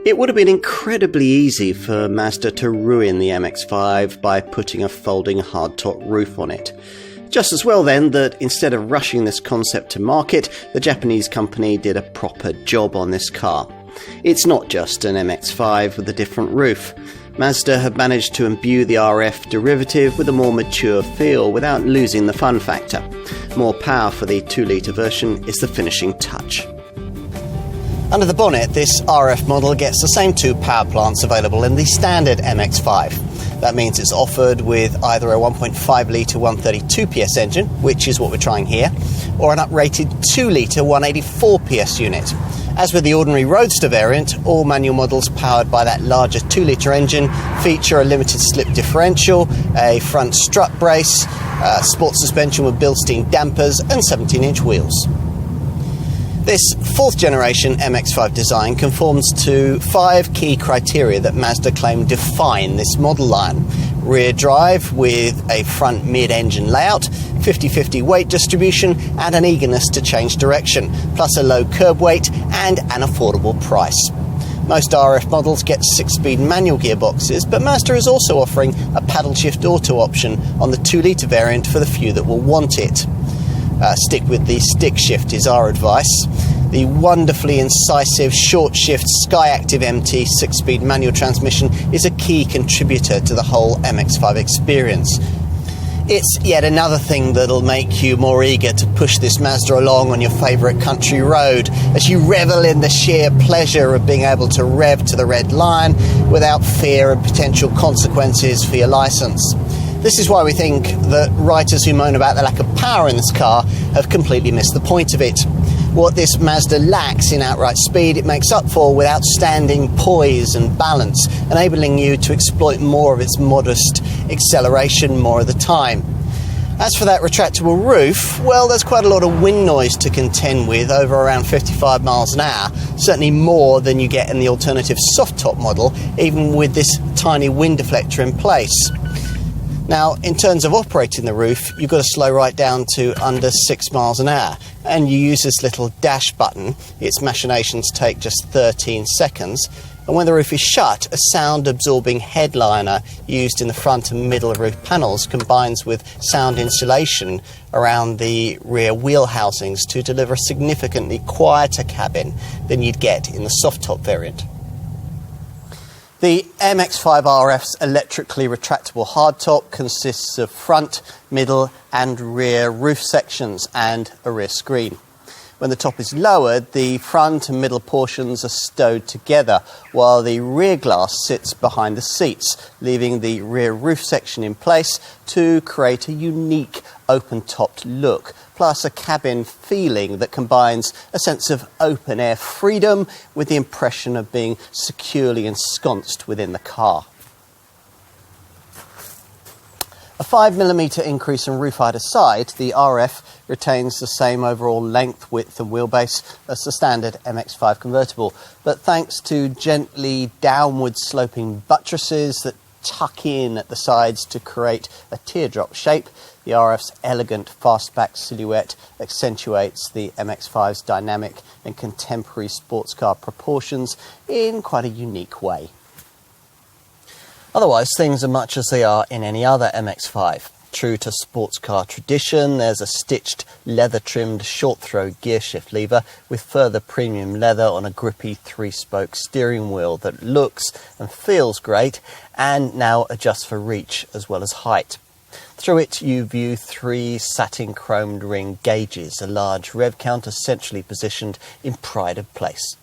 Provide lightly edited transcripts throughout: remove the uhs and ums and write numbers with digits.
It would have been incredibly easy for Mazda to ruin the MX-5 by putting a folding hardtop roof on it. Just as well then that instead of rushing this concept to market, the Japanese company did a proper job on this car. It's not just an MX-5 with a different roof. Mazda have managed to imbue the RF derivative with a more mature feel without losing the fun factor. More power for the 2-litre version is the finishing touch. Under the bonnet, this RF model gets the same two power plants available in the standard MX-5. That means it's offered with either a 1.5-litre 132 PS engine, which is what we're trying here, or an uprated 2-litre 184 PS unit. As with the ordinary Roadster variant, all manual models powered by that larger 2-litre engine feature a limited slip differential, a front strut brace, sport suspension with Bilstein dampers and 17-inch wheels. This 4th generation MX-5 design conforms to 5 key criteria that Mazda claim define this model line. Rear drive with a front mid-engine layout, 50-50 weight distribution and an eagerness to change direction, plus a low curb weight and an affordable price. Most RF models get 6-speed manual gearboxes, but Mazda is also offering a paddleshift auto option on the 2-litre variant for the few that will want it. Stick with the stick shift is our advice. The wonderfully incisive short shift Skyactiv MT 6-speed manual transmission is a key contributor to the whole MX-5 experience. It's yet another thing that'll make you more eager to push this Mazda along on your favourite country road as you revel in the sheer pleasure of being able to rev to the red line without fear of potential consequences for your licence. This is why we think that writers who moan about the lack of power in this car have completely missed the point of it. What this Mazda lacks in outright speed, it makes up for with outstanding poise and balance, enabling you to exploit more of its modest acceleration more of the time. As for that retractable roof, well, there's quite a lot of wind noise to contend with over around 55 miles an hour, certainly more than you get in the alternative soft-top model, even with this tiny wind deflector in place. Now, in terms of operating the roof, you've got to slow right down to under 6 miles an hour, and you use this little dash button. Its machinations take just 13 seconds, and when the roof is shut, a sound-absorbing headliner used in the front and middle of roof panels combines with sound insulation around the rear wheel housings to deliver a significantly quieter cabin than you'd get in the soft-top variant. The MX-5 RF's electrically retractable hardtop consists of front, middle and rear roof sections and a rear screen. When the top is lowered, the front and middle portions are stowed together, while the rear glass sits behind the seats, leaving the rear roof section in place to create a unique open-topped look, plus a cabin feeling that combines a sense of open-air freedom with the impression of being securely ensconced within the car. A 5mm increase in roof height aside, the RF retains the same overall length, width and wheelbase as the standard MX-5 convertible, but thanks to gently downward sloping buttresses that tuck in at the sides to create a teardrop shape, the RF's elegant fastback silhouette accentuates the MX-5's dynamic and contemporary sports car proportions in quite a unique way. Otherwise, things are much as they are in any other MX-5. True to sports car tradition, there's a stitched, leather-trimmed, short-throw gearshift lever with further premium leather on a grippy 3-spoke steering wheel that looks and feels great and now adjusts for reach as well as height. Through it, you view 3 satin-chromed ring gauges, a large rev counter centrally positioned in pride of place.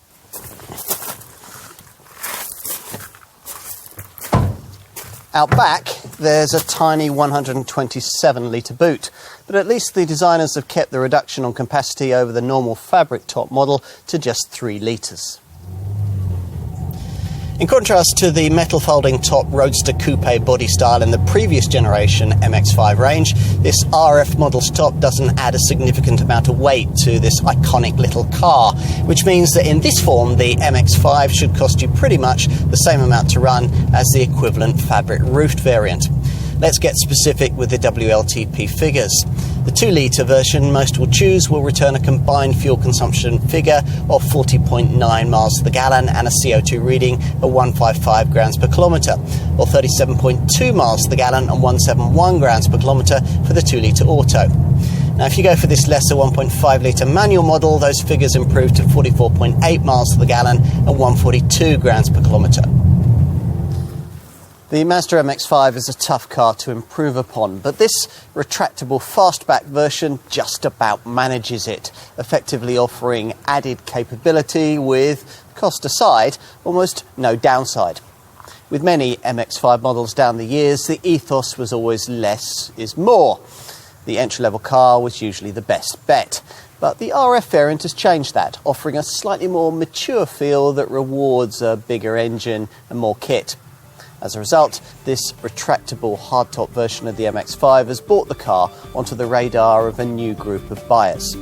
Out back, there's a tiny 127-litre boot, but at least the designers have kept the reduction on capacity over the normal fabric top model to just 3 litres. In contrast to the metal folding top Roadster coupe body style in the previous generation MX-5 range, this RF model's top doesn't add a significant amount of weight to this iconic little car, which means that in this form the MX-5 should cost you pretty much the same amount to run as the equivalent fabric roofed variant. Let's get specific with the WLTP figures. The 2-litre version most will choose will return a combined fuel consumption figure of 40.9 miles to the gallon and a CO2 reading of 155 grams per kilometre, or 37.2 miles to the gallon and 171 grams per kilometre for the 2-litre auto. Now, if you go for this lesser 1.5-litre manual model, those figures improve to 44.8 miles to the gallon and 142 grams per kilometre. The Mazda MX-5 is a tough car to improve upon, but this retractable fastback version just about manages it, effectively offering added capability with, cost aside, almost no downside. With many MX-5 models down the years, the ethos was always less is more. The entry-level car was usually the best bet. But the RF variant has changed that, offering a slightly more mature feel that rewards a bigger engine and more kit. As a result, this retractable hardtop version of the MX-5 has brought the car onto the radar of a new group of buyers.